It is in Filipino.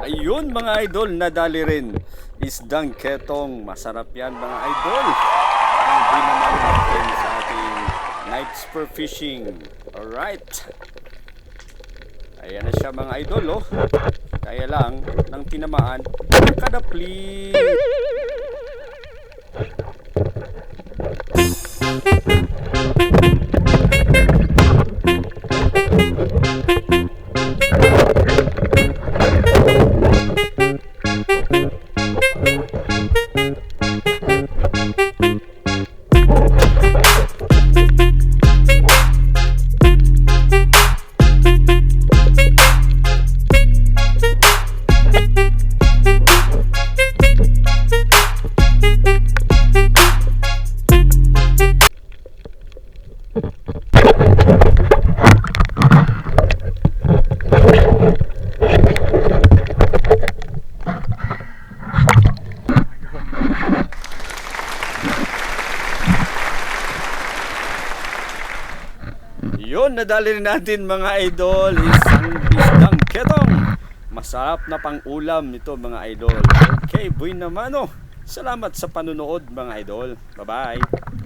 Ayun mga idol, nadali rin. Isdang ketong. Masarap yan mga idol. Ang dinamay natin sa ating night spur fishing. Alright. Ayan na siya mga idol, oh. Kaya lang, nang tinamaan, nakadapli. Yun, nadali rin natin mga idol, isdang ketong. Masarap na pang ulam nito mga idol. Okay, buhay naman, oh. Salamat sa panunood mga idol. Bye bye.